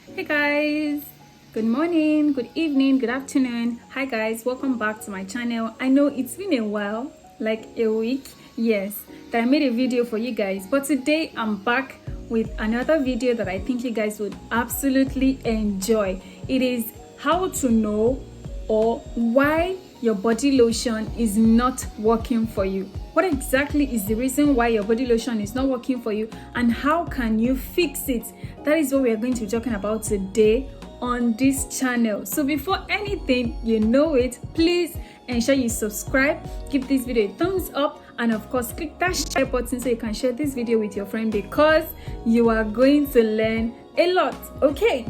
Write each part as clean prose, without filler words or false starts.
Hey guys, good morning, good evening, good afternoon. Hi guys, welcome back to my channel. I know it's been a while, like a week, yes, that I made a video for you guys, but today I'm back with another video that I think you guys would absolutely enjoy. It is how to know or why your body lotion is not working for you. What exactly is the reason why your body lotion is not working for you, and how can you fix it? That is what we are going to be talking about today on this channel. So before anything, you know it, please ensure you subscribe, give this video a thumbs up, and of course click that share button so you can share this video with your friend, because you are going to learn a lot. Okay.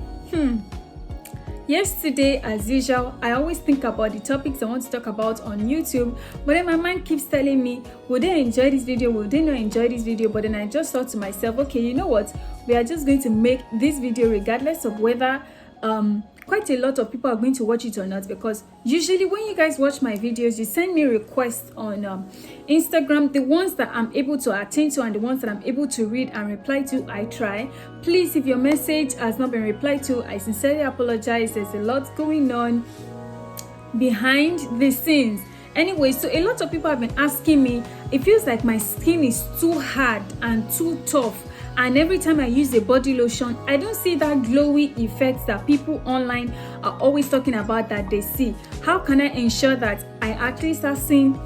Yesterday, as usual, I always think about the topics I want to talk about on YouTube, but then my mind keeps telling me, would they enjoy this video? Would they not enjoy this video? But then I just thought to myself, okay, you know what? We are just going to make this video regardless of whether quite a lot of people are going to watch it or not, because usually when you guys watch my videos, you send me requests on Instagram. The ones that I'm able to attend to and the ones that I'm able to read and reply to, I try. Please, if your message has not been replied to, I sincerely apologize. There's a lot going on behind the scenes. Anyway, so a lot of people have been asking me, it feels like my skin is too hard and too tough, and every time I use a body lotion, I don't see that glowy effects that people online are always talking about that they see. How can I ensure that I actually start seeing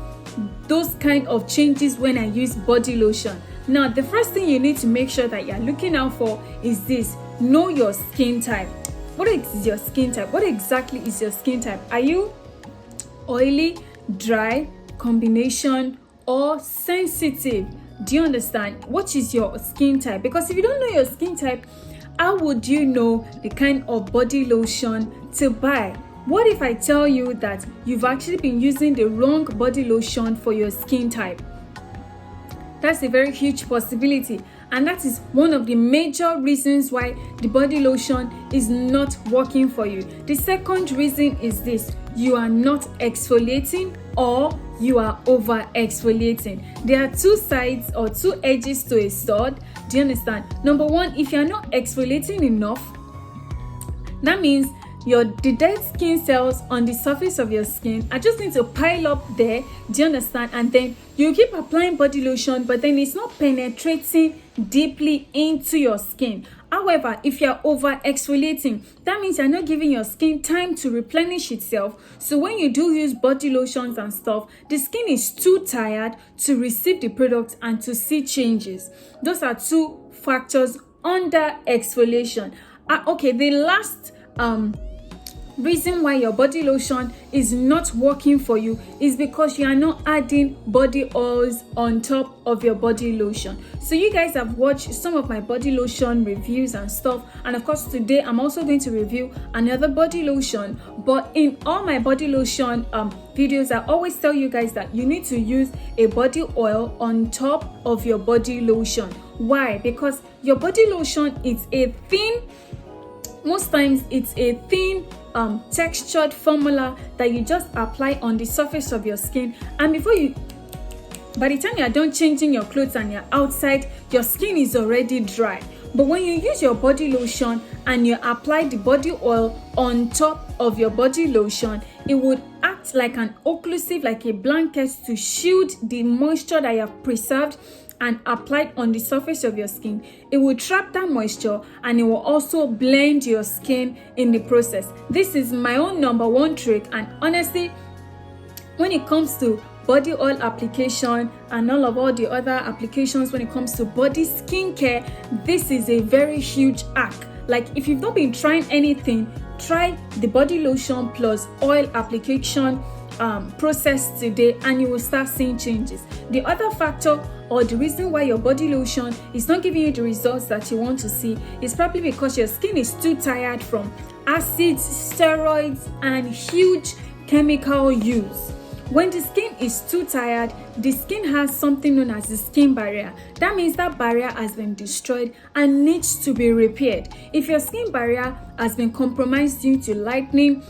those kind of changes when I use body lotion? Now, the first thing you need to make sure that you're looking out for is this: know your skin type. What is your skin type? What exactly is your skin type? Are you oily, dry, combination, or sensitive? Do you understand? What is your skin type? Because if you don't know your skin type, how would you know the kind of body lotion to buy? What if I tell you that you've actually been using the wrong body lotion for your skin type? That's a very huge possibility, and that is one of the major reasons why the body lotion is not working for you. The second reason is this: you are not exfoliating, or you are over exfoliating. There are two sides or two edges to a sword. Do you understand? Number one, if you are not exfoliating enough, that means the dead skin cells on the surface of your skin are just going to pile up there. Do you understand? And then you keep applying body lotion, but then it's not penetrating deeply into your skin. However, if you're over exfoliating, that means you're not giving your skin time to replenish itself. So when you do use body lotions and stuff, the skin is too tired to receive the product and to see changes. Those are two factors under exfoliation. Okay, the last reason why your body lotion is not working for you is because you are not adding body oils on top of your body lotion. So you guys have watched some of my body lotion reviews and stuff, and of course today I'm also going to review another body lotion. But in all my body lotion videos, I always tell you guys that you need to use a body oil on top of your body lotion. Why? Because your body lotion is a thin, most times it's a thin textured formula that you just apply on the surface of your skin, and by the time you're done changing your clothes and you're outside, your skin is already dry. But when you use your body lotion and you apply the body oil on top of your body lotion, it would act like an occlusive, like a blanket, to shield the moisture that you have preserved and applied on the surface of your skin. It will trap that moisture, and it will also blend your skin in the process. This is my own number one trick, and honestly, when it comes to body oil application and all the other applications, when it comes to body skincare, this is a very huge hack. Like, if you've not been trying anything, try the body lotion plus oil application process today, and you will start seeing changes. The other factor, or the reason why your body lotion is not giving you the results that you want to see, is probably because your skin is too tired from acids, steroids, and huge chemical use. When the skin is too tired, the skin has something known as the skin barrier. That means that barrier has been destroyed and needs to be repaired. If your skin barrier has been compromised due to lightning,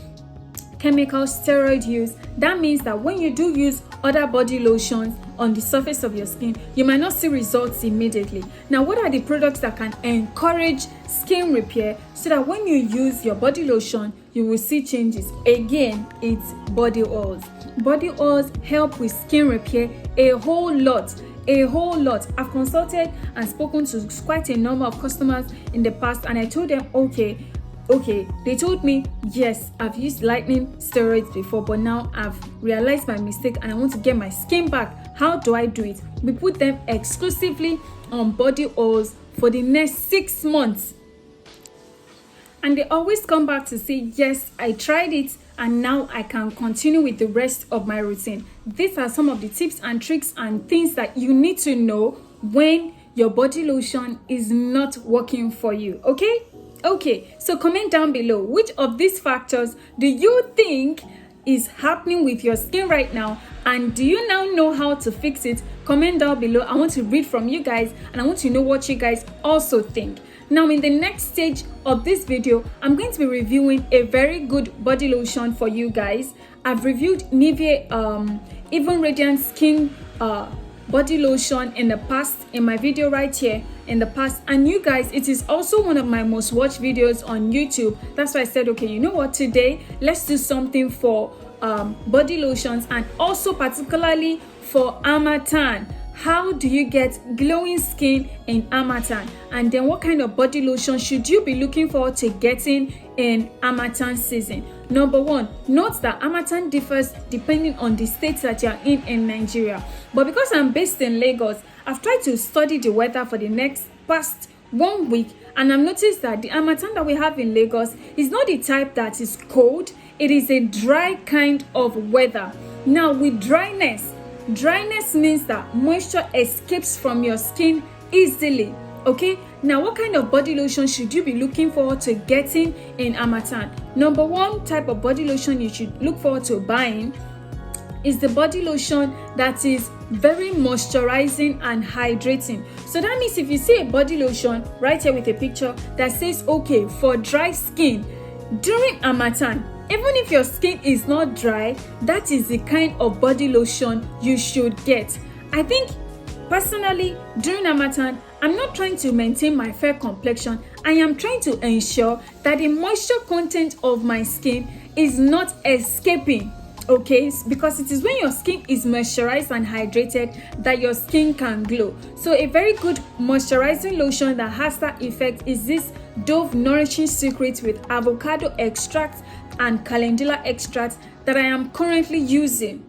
chemical, steroid use, that means that when you do use other body lotions on the surface of your skin, you might not see results immediately. Now, what are the products that can encourage skin repair so that when you use your body lotion, you will see changes? Again, it's body oils. Body oils help with skin repair a whole lot. I've consulted and spoken to quite a number of customers in the past, and I told them, okay, they told me, yes, I've used lightning steroids before, but now I've realized my mistake and I want to get my skin back. How do I do it? We put them exclusively on body oils for the next 6 months, and they always come back to say, yes, I tried it and now I can continue with the rest of my routine. These are some of the tips and tricks and things that you need to know when your body lotion is not working for you. Okay, so comment down below, which of these factors do you think is happening with your skin right now, and do you now know how to fix it? Comment down below. I want to read from you guys and I want to know what you guys also think. Now, in the next stage of this video, I'm going to be reviewing a very good body lotion for you guys. I've reviewed Nivea Even Radiant Skin body lotion in the past, in my video right here in the past, and you guys, it is also one of my most watched videos on YouTube. That's why I said, okay, you know what, today let's do something for body lotions, and also particularly for Harmattan. How do you get glowing skin in Harmattan? And then what kind of body lotion should you be looking forward to getting in Harmattan season? Number one, note that Harmattan differs depending on the states that you're in Nigeria. But because I'm based in Lagos, I've tried to study the weather for the past 1 week, and I've noticed that the Harmattan that we have in Lagos is not the type that is cold. It is a dry kind of weather. Now, with dryness means that moisture escapes from your skin easily. Okay, now what kind of body lotion should you be looking forward to getting in Harmattan? Number one type of body lotion you should look forward to buying is the body lotion that is very moisturizing and hydrating. So that means if you see a body lotion right here with a picture that says, okay, for dry skin during Harmattan, even if your skin is not dry, that is the kind of body lotion you should get. I think personally, during Harmattan, I'm not trying to maintain my fair complexion. I am trying to ensure that the moisture content of my skin is not escaping. Okay, because it is when your skin is moisturized and hydrated that your skin can glow. So a very good moisturizing lotion that has that effect is this Dove Nourishing Secret with avocado extract and calendula extract that I am currently using.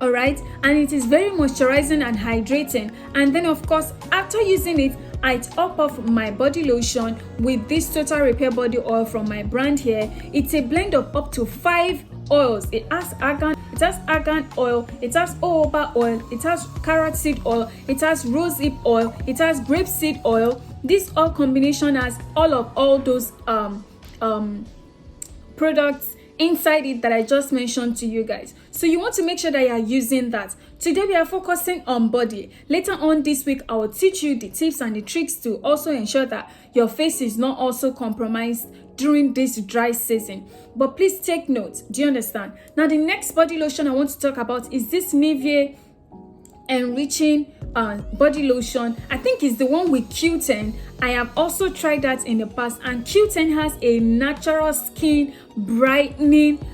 All right, and it is very moisturizing and hydrating. And then of course, after using it, I top off my body lotion with this Total Repair body oil from my brand here. It's a blend of up to 5 oils. It has argan oil, it has jojoba oil, it has carrot seed oil, it has rosehip oil, it has grapeseed oil. This oil combination has all those products inside it that I just mentioned to you guys. So you want to make sure that you are using that. Today we are focusing on body. Later on this week, I will teach you the tips and the tricks to also ensure that your face is not also compromised during this dry season. But please take note. Do you understand? Now the next body lotion I want to talk about is this Nivea Enriching body lotion. I think it's the one with Q10. I have also tried that in the past, and Q10 has a natural skin brightening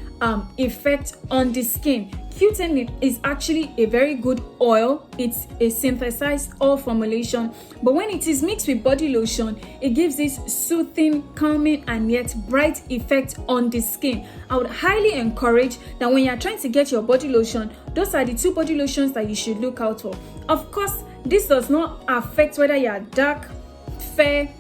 effect on the skin. Q10 is actually a very good oil. It's a synthesized oil formulation, but when it is mixed with body lotion, it gives this soothing, calming, and yet bright effect on the skin. I would highly encourage that when you're trying to get your body lotion, those are the 2 body lotions that you should look out for. Of course, this does not affect whether you're dark, fair,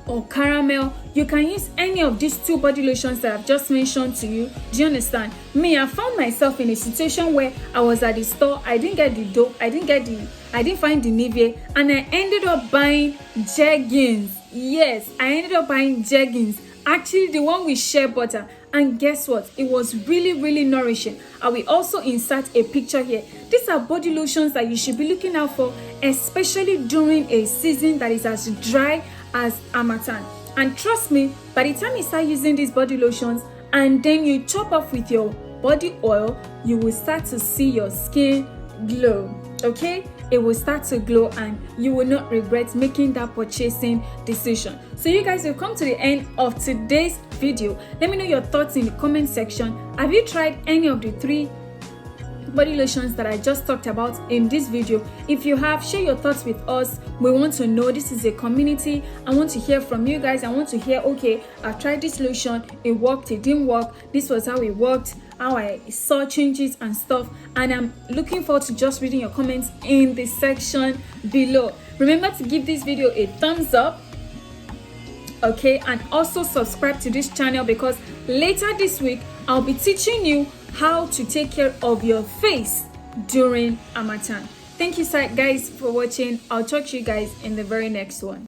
or caramel. You can use any of these 2 body lotions that I've just mentioned to you. Do you understand? Me, I found myself in a situation where I was at the store, I didn't get the Dove, I didn't find the Nivea, and I ended up buying Jergens. Yes, I ended up buying Jergens, actually the one with shea butter. And guess what? It was really nourishing. I will also insert a picture here. These are body lotions that you should be looking out for, especially during a season that is as dry as Harmattan. And trust me, by the time you start using these body lotions and then you top off with your body oil, you will start to see your skin glow. Okay, it will start to glow and you will not regret making that purchasing decision. So you guys will come to the end of today's video. Let me know your thoughts in the comment section. Have you tried any of the 3 body lotions that I just talked about in this video? If you have, share your thoughts with us. We want to know. This is a community. I want to hear from you guys. I want to hear, okay, I've tried this lotion, it worked, it didn't work, this was how it worked, how I saw changes and stuff. And I'm looking forward to just reading your comments in the section below. Remember to give this video a thumbs up, okay, and also subscribe to this channel, because later this week I'll be teaching you how to take care of your face during Harmattan. Thank you guys for watching. I'll talk to you guys in the very next one.